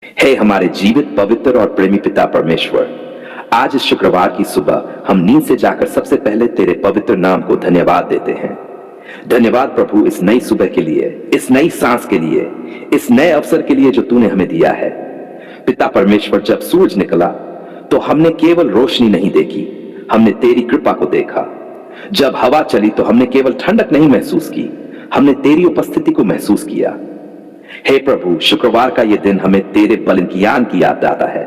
हे हमारे जीवित, पवित्र और प्रेमी पिता परमेश्वर, आज इस शुक्रवार की सुबह हम नींद से जाकर सबसे पहले तेरे पवित्र नाम को धन्यवाद देते हैं। धन्यवाद प्रभु, इस नई सुबह के लिए, इस नई सांस के लिए, इस नए अवसर के लिए जो तूने हमें दिया है। पिता परमेश्वर, जब सूरज निकला तो हमने केवल रोशनी नहीं देखी, हमने तेरी कृपा को देखा। जब हवा चली तो हमने केवल ठंडक नहीं महसूस की, हमने तेरी उपस्थिति को महसूस किया। हे प्रभु, शुक्रवार का यह दिन हमें तेरे बल ज्ञान की याद दिलाता है,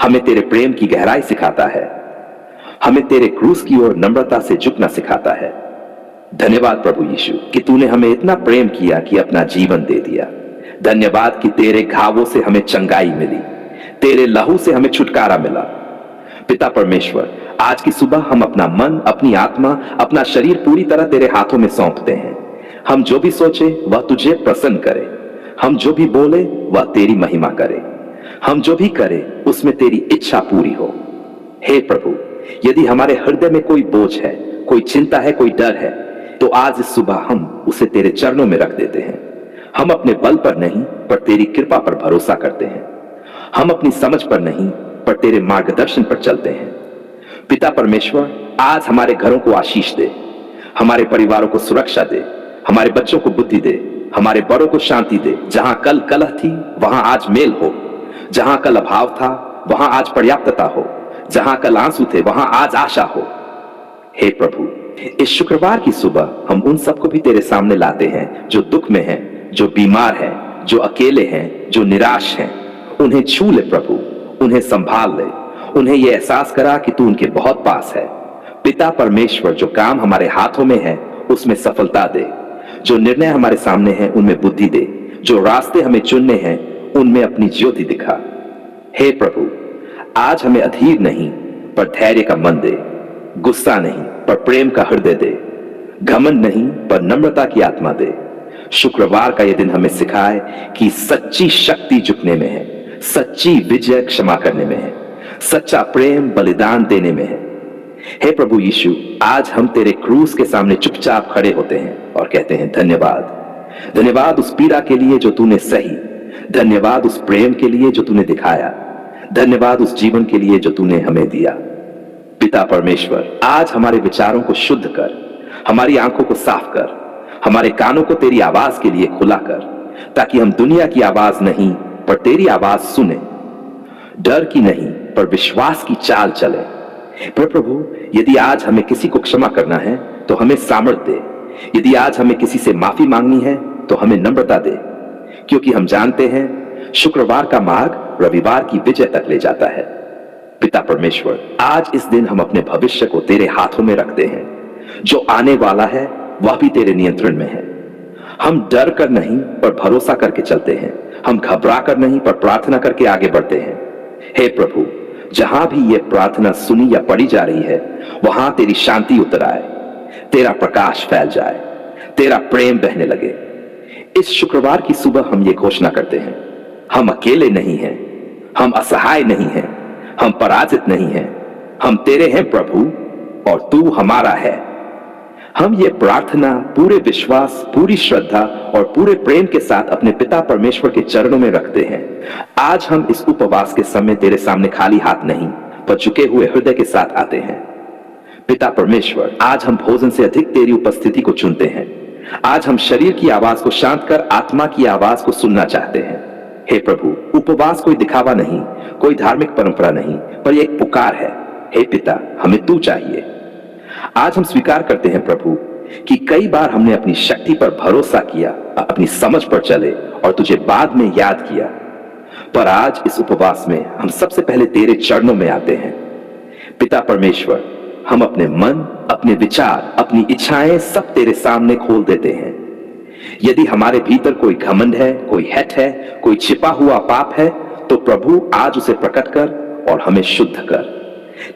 हमें तेरे प्रेम की गहराई सिखाता है, हमें तेरे क्रूस की ओर नम्रता से झुकना सिखाता है। धन्यवाद प्रभु यीशु कि तूने हमें इतना प्रेम किया कि अपना जीवन दे दिया। धन्यवाद कि तेरे घावों से हमें चंगाई मिली, तेरे लहू से हमें छुटकारा मिला। पिता परमेश्वर, आज की सुबह हम अपना मन, अपनी आत्मा, अपना शरीर पूरी तरह तेरे हाथों में सौंपते हैं। हम जो भी सोचे वह तुझे प्रसन्न करे, हम जो भी बोले वह तेरी महिमा करे, हम जो भी करें उसमें तेरी इच्छा पूरी हो। हे प्रभु, यदि हमारे हृदय में कोई बोझ है, कोई चिंता है, कोई डर है, तो आज इस सुबह हम उसे तेरे चरणों में रख देते हैं। हम अपने बल पर नहीं पर तेरी कृपा पर भरोसा करते हैं। हम अपनी समझ पर नहीं पर तेरे मार्गदर्शन पर चलते हैं। पिता परमेश्वर, आज हमारे घरों को आशीष दे, हमारे परिवारों को सुरक्षा दे, हमारे बच्चों को बुद्धि दे, हमारे बड़ों को शांति दे। जहां कल कलह थी वहां आज मेल हो, जहां कल अभाव था वहां आज पर्याप्तता हो, जहां कल आंसू थे वहां आज आशा हो। हे प्रभु, इस शुक्रवार की सुबह हम उन सबको भी तेरे सामने लाते हैं जो दुख में हैं, जो बीमार हैं, जो अकेले हैं, जो निराश हैं। उन्हें छू ले प्रभु, उन्हें संभाल ले, उन्हें यह एहसास करा कि तू उनके बहुत पास है। पिता परमेश्वर, जो काम हमारे हाथों में है उसमें सफलता दे, जो निर्णय हमारे सामने हैं उनमें बुद्धि दे, जो रास्ते हमें चुनने हैं उनमें अपनी ज्योति दिखा। हे प्रभु, आज हमें अधीर नहीं पर धैर्य का मन दे, गुस्सा नहीं पर प्रेम का हृदय दे, घमंड नहीं पर नम्रता की आत्मा दे। शुक्रवार का यह दिन हमें सिखाए कि सच्ची शक्ति झुकने में है, सच्ची विजय क्षमा करने में है, सच्चा प्रेम बलिदान देने में है। हे प्रभु यीशु, आज हम तेरे क्रूस के सामने चुपचाप खड़े होते हैं और कहते हैं धन्यवाद। धन्यवाद उस पीड़ा के लिए जो तूने सही, धन्यवाद उस प्रेम के लिए जो तूने दिखाया, धन्यवाद उस जीवन के लिए जो तूने हमें दिया। पिता परमेश्वर, आज हमारे विचारों को शुद्ध कर, हमारी आंखों को साफ कर, हमारे कानों को तेरी आवाज के लिए खुला कर, ताकि हम दुनिया की आवाज नहीं पर तेरी आवाज सुने, डर की नहीं पर विश्वास की चाल चले। प्रभु, यदि आज हमें किसी को क्षमा करना है तो हमें सामर्थ दे, यदि आज हमें किसी से माफी मांगनी है तो हमें नम्रता दे, क्योंकि हम जानते हैं शुक्रवार का मार्ग रविवार की विजय तक ले जाता है। पिता परमेश्वर, आज इस दिन हम अपने भविष्य को तेरे हाथों में रखते हैं। जो आने वाला है वह भी तेरे नियंत्रण में है। हम डर कर नहीं पर भरोसा करके चलते हैं, हम घबरा कर नहीं पर प्रार्थना करके आगे बढ़ते हैं। हे प्रभु, जहां भी यह प्रार्थना सुनी या पढ़ी जा रही है वहां तेरी शांति उतर आए, तेरा प्रकाश फैल जाए, तेरा प्रेम बहने लगे। इस शुक्रवार की सुबह हम ये घोषणा करते हैं, हम अकेले नहीं हैं, हम असहाय नहीं हैं, हम पराजित नहीं हैं, हम तेरे हैं प्रभु और तू हमारा है। हम ये प्रार्थना पूरे विश्वास, पूरी श्रद्धा और पूरे प्रेम के साथ अपने पिता परमेश्वर के चरणों में रखते हैं। आज हम इस उपवास के समय तेरे सामने खाली हाथ नहीं पर झुके हुए हृदय के साथ आते हैं। पिता परमेश्वर, आज हम भोजन से अधिक तेरी उपस्थिति को चुनते हैं। आज हम शरीर की आवाज को शांत कर आत्मा की आवाज को सुनना चाहते हैं। हे प्रभु, उपवास कोई दिखावा नहीं, कोई धार्मिक परंपरा नहीं, पर यह एक पुकार है। हे पिता, हमें तू चाहिए। आज हम स्वीकार करते हैं प्रभु कि कई बार हमने अपनी शक्ति पर भरोसा किया, अपनी समझ पर चले और तुझे बाद में याद किया, पर आज इस उपवास में हम सबसे पहले तेरे चरणों में आते हैं। पिता परमेश्वर, हम अपने मन, अपने विचार, अपनी इच्छाएं सब तेरे सामने खोल देते हैं। यदि हमारे भीतर कोई घमंड है, कोई हठ है, कोई छिपा हुआ पाप है, तो प्रभु आज उसे प्रकट कर और हमें शुद्ध कर।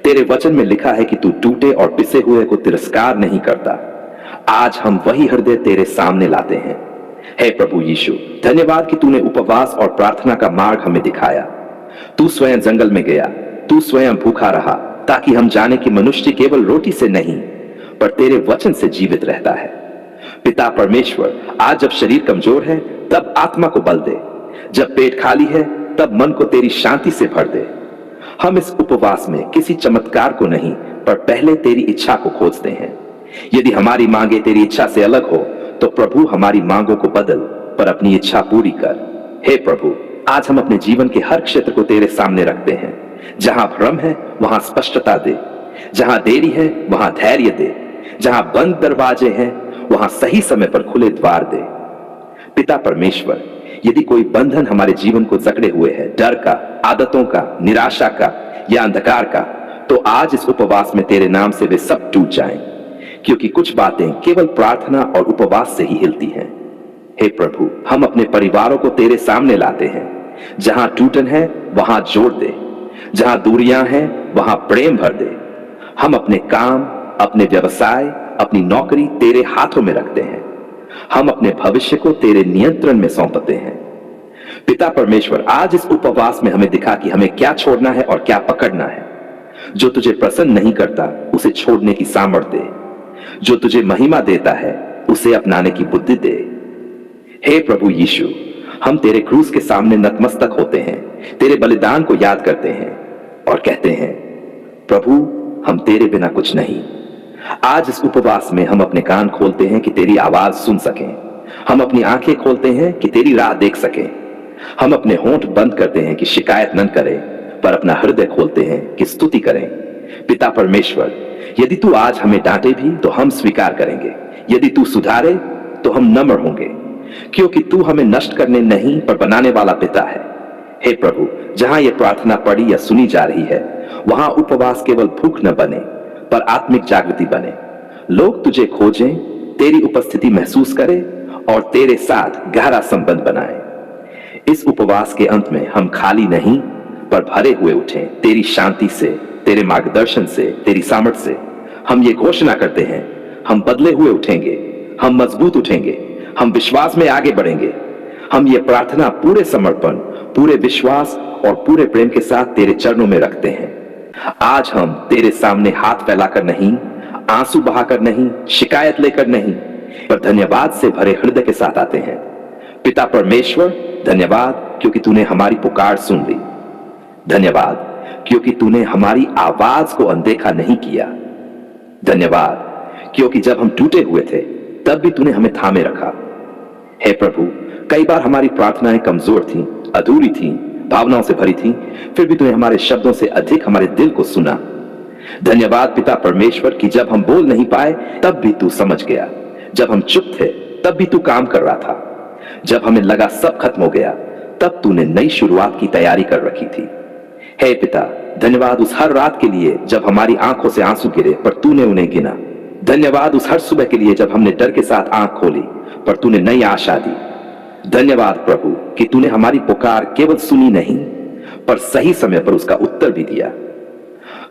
तेरे वचन में लिखा है कि तू टूटे और पिसे हुए को तिरस्कार नहीं करता। आज हम वही हृदय तेरे सामने लाते हैं। हे प्रभु यीशु, धन्यवाद कि तूने उपवास और प्रार्थना का मार्ग हमें दिखाया। तू स्वयं जंगल में गया, तू स्वयं भूखा रहा, ताकि हम जाने कि मनुष्य केवल रोटी से नहीं पर तेरे वचन से जीवित रहता है। पिता परमेश्वर, आज जब शरीर कमजोर है तब आत्मा को बल दे, जब पेट खाली है तब मन को तेरी शांति से भर दे। हम इस उपवास में किसी चमत्कार को नहीं, पर पहले तेरी इच्छा को खोजते हैं। यदि हमारी मांगे तेरी इच्छा से अलग हो तो प्रभु हमारी मांगों को बदल, पर अपनी इच्छा पूरी कर। हे प्रभु, आज हम अपने जीवन के हर क्षेत्र को तेरे सामने रखते हैं। जहां भ्रम है वहां स्पष्टता दे, जहां देरी है वहां धैर्य दे, जहां बंद दरवाजे हैं वहां सही समय पर खुले द्वार दे। पिता परमेश्वर, यदि कोई बंधन हमारे जीवन को जकड़े हुए है, डर का, आदतों का, निराशा का या अंधकार का, तो आज इस उपवास में तेरे नाम से वे सब टूट जाएं, क्योंकि कुछ बातें केवल प्रार्थना और उपवास से ही हिलती हैं। हे प्रभु, हम अपने परिवारों को तेरे सामने लाते हैं। जहां टूटन है वहां जोड़ दे, जहां दूरियां हैं वहां प्रेम भर दे। हम अपने काम, अपने व्यवसाय, अपनी नौकरी तेरे हाथों में रखते हैं। हम अपने भविष्य को तेरे नियंत्रण में सौंपते हैं। पिता परमेश्वर, आज इस उपवास में हमें दिखा कि हमें क्या छोड़ना है और क्या पकड़ना है। जो तुझे प्रसन्न नहीं करता उसे छोड़ने की सामर्थ्य दे, जो तुझे महिमा देता है उसे अपनाने की बुद्धि दे। हे प्रभु यीशु, हम तेरे क्रूस के सामने नतमस्तक होते हैं, तेरे बलिदान को याद करते हैं और कहते हैं, प्रभु हम तेरे बिना कुछ नहीं। आज इस उपवास में हम अपने कान खोलते हैं कि तेरी आवाज सुन सकें। हम अपनी आंखें खोलते हैं कि तेरी राह देख सकें। हम अपने होंठ बंद करते हैं कि शिकायत न करें, पर अपना हृदय खोलते हैं कि स्तुति करें। पिता परमेश्वर, यदि तू आज हमें डांटे भी तो हम स्वीकार करेंगे। यदि तू सुधारे तो हम नम्र होंगे, क्योंकि तू हमें नष्ट करने नहीं पर बनाने वाला पिता है। हे प्रभु, जहां यह प्रार्थना पढ़ी या सुनी जा रही है वहां उपवास केवल भूख न बने पर आत्मिक जागृति बने। लोग तुझे खोजें, तेरी उपस्थिति महसूस करें और तेरे साथ गहरा संबंध बनाएं। इस उपवास के अंत में हम खाली नहीं पर भरे हुए उठें, तेरी शांति से, तेरे मार्गदर्शन से, तेरी सामर्थ से। हम ये घोषणा करते हैं, हम बदले हुए उठेंगे, हम मजबूत उठेंगे, हम विश्वास में आगे बढ़ेंगे। हम ये प्रार्थना पूरे समर्पण, पूरे विश्वास और पूरे प्रेम के साथ तेरे चरणों में रखते हैं। आज हम तेरे सामने हाथ फैलाकर नहीं, आंसू बहाकर नहीं, शिकायत लेकर नहीं, पर धन्यवाद से भरे हृदय के साथ आते हैं। पिता परमेश्वर, धन्यवाद क्योंकि तूने हमारी पुकार सुन ली। धन्यवाद क्योंकि तूने हमारी आवाज को अनदेखा नहीं किया। धन्यवाद क्योंकि जब हम टूटे हुए थे तब भी तूने हमें थामे रखा। हे प्रभु, कई बार हमारी प्रार्थनाएं कमजोर थीं, अधूरी थीं, भावनाओं से भरी थीं, फिर भी तूने हमारे शब्दों से अधिक हमारे दिल को सुना। धन्यवाद पिता परमेश्वर कि जब हम बोल नहीं पाए तब भी तू समझ गया। जब हम चुप थे तब भी तू काम कर रहा था। जब हमें लगा सब खत्म हो गया तब तूने नई शुरुआत की तैयारी कर रखी थी। हे पिता, धन्यवाद उस हर रात के लिए जब हमारी आंखों से आंसू गिरे पर तूने उन्हें गिना। धन्यवाद उस हर सुबह के लिए जब हमने डर के साथ आंख खोली पर तूने नई आशा दी। धन्यवाद प्रभु कि तूने हमारी पुकार केवल सुनी नहीं पर सही समय पर उसका उत्तर भी दिया।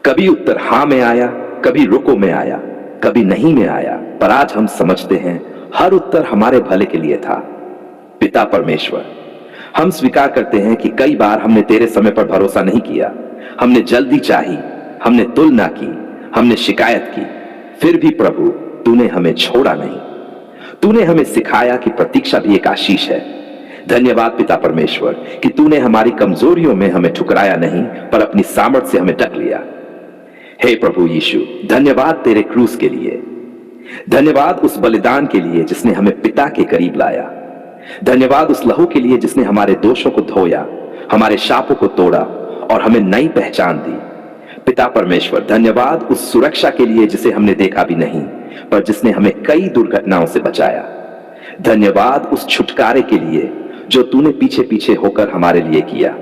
कभी उत्तर हां में आया, कभी रुको में आया, कभी नहीं में आया, पर आज हम समझते हैं हर उत्तर हमारे भले के लिए था। पिता परमेश्वर, हम स्वीकार करते हैं कि कई बार हमने तेरे समय पर भरोसा नहीं किया। हमने जल्दी चाही, हमने तुलना की, हमने शिकायत की, फिर भी प्रभु तूने हमें छोड़ा नहीं। तूने हमें सिखाया कि प्रतीक्षा भी एक आशीष है। धन्यवाद पिता परमेश्वर कि तूने हमारी कमजोरियों में हमें ठुकराया नहीं पर अपनी सामर्थ से हमें ढक लिया। हे प्रभु यीशु, धन्यवाद तेरे क्रूस के लिए। धन्यवाद उस बलिदान के लिए जिसने हमें पिता के करीब लाया। धन्यवाद उस लहू के लिए जिसने हमारे दोषों को धोया, हमारे शापों को तोड़ा और हमें नई पहचान दी। पिता परमेश्वर, धन्यवाद उस सुरक्षा के लिए जिसे हमने देखा भी नहीं पर जिसने हमें कई दुर्घटनाओं से बचाया। धन्यवाद उस छुटकारे के लिए जो तूने पीछे पीछे होकर हमारे लिए किया।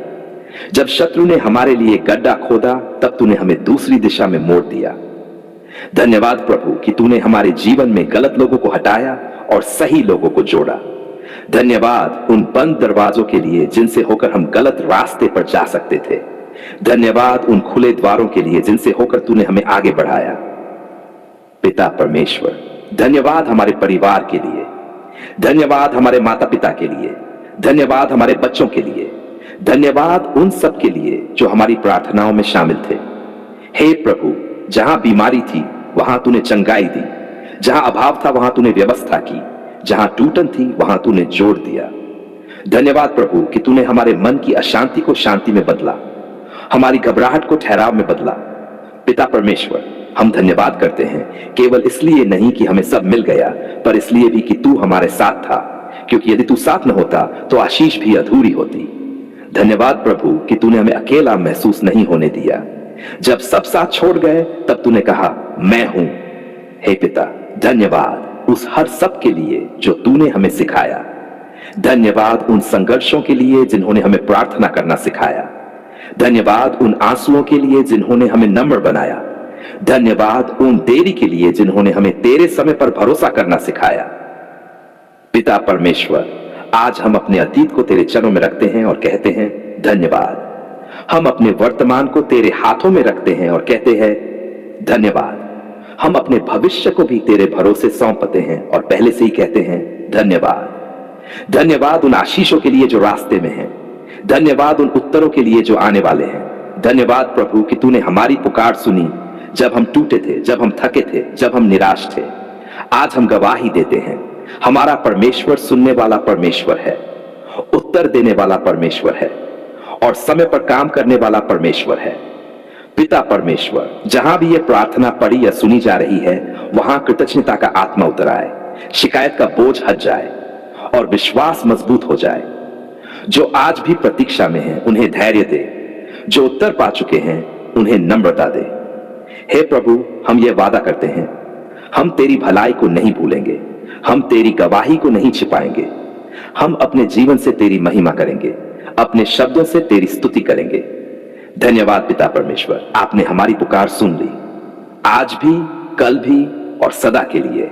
जब शत्रु ने हमारे लिए गड्ढा खोदा तब तूने हमें दूसरी दिशा में मोड़ दिया। धन्यवाद प्रभु कि तूने हमारे जीवन में गलत लोगों को हटाया और सही लोगों को जोड़ा। धन्यवाद उन बंद दरवाजों के लिए जिनसे होकर हम गलत रास्ते पर जा सकते थे। धन्यवाद उन खुले द्वारों के लिए जिनसे होकर तूने हमें आगे बढ़ाया। पिता परमेश्वर, धन्यवाद हमारे परिवार के लिए। धन्यवाद हमारे माता पिता के लिए। धन्यवाद हमारे बच्चों के लिए। धन्यवाद उन सब के लिए जो हमारी प्रार्थनाओं में शामिल थे। हे प्रभु, जहां बीमारी थी वहां तूने चंगाई दी, जहां अभाव था वहां तूने व्यवस्था की, जहां टूटन थी वहां तूने जोड़ दिया। धन्यवाद प्रभु कि तूने हमारे मन की अशांति को शांति में बदला, हमारी घबराहट को ठहराव में बदला। पिता परमेश्वर, हम धन्यवाद करते हैं केवल इसलिए नहीं कि हमें सब मिल गया, पर इसलिए भी कि तू हमारे साथ था, क्योंकि यदि तू साथ न होता तो आशीष भी अधूरी होती। धन्यवाद प्रभु कि तूने हमें अकेला महसूस नहीं होने दिया। जब सब साथ छोड़ गए तब तूने कहा मैं हूं। हे पिता, धन्यवाद उस हर सब के लिए जो तूने हमें सिखाया। धन्यवाद उन संघर्षों के लिए जिन्होंने हमें प्रार्थना करना सिखाया। धन्यवाद उन आंसुओं के लिए जिन्होंने हमें नम्र बनाया। धन्यवाद उन देरी के लिए जिन्होंने हमें तेरे समय पर भरोसा करना सिखाया। पिता परमेश्वर, आज हम अपने अतीत को तेरे चरणों में रखते हैं और कहते हैं धन्यवाद। हम अपने वर्तमान को तेरे हाथों में रखते हैं और कहते हैं धन्यवाद। हम अपने भविष्य को भी तेरे भरोसे सौंपते हैं और पहले से ही कहते हैं धन्यवाद। धन्यवाद उन आशीषों के लिए जो रास्ते में हैं। धन्यवाद उन उत्तरों के लिए जो आने वाले हैं। धन्यवाद प्रभु कि तूने हमारी पुकार सुनी जब हम टूटे थे, जब हम थके थे, जब हम निराश थे। आज हम गवाही देते हैं, हमारा परमेश्वर सुनने वाला परमेश्वर है, उत्तर देने वाला परमेश्वर है और समय पर काम करने वाला परमेश्वर है। पिता परमेश्वर, जहां भी यह प्रार्थना पढ़ी या सुनी जा रही है वहां कृतज्ञता का आत्मा उतर आए, शिकायत का बोझ हट जाए और विश्वास मजबूत हो जाए। जो आज भी प्रतीक्षा में हैं उन्हें धैर्य दे, जो उत्तर पा चुके हैं उन्हें नम्रता दे। हे प्रभु, हम ये वादा करते हैं, हम तेरी भलाई को नहीं भूलेंगे, हम तेरी गवाही को नहीं छिपाएंगे। हम अपने जीवन से तेरी महिमा करेंगे, अपने शब्दों से तेरी स्तुति करेंगे। धन्यवाद पिता परमेश्वर, आपने हमारी पुकार सुन ली, आज भी, कल भी और सदा के लिए।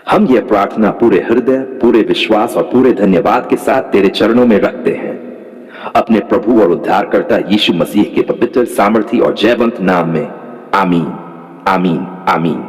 हम यह प्रार्थना पूरे हृदय, पूरे विश्वास और पूरे धन्यवाद के साथ तेरे चरणों में रखते हैं, अपने प्रभु और उद्धारकर्ता यीशु मसीह के पवित्र, सामर्थी और जयवंत नाम में। आमीन, आमीन, आमीन।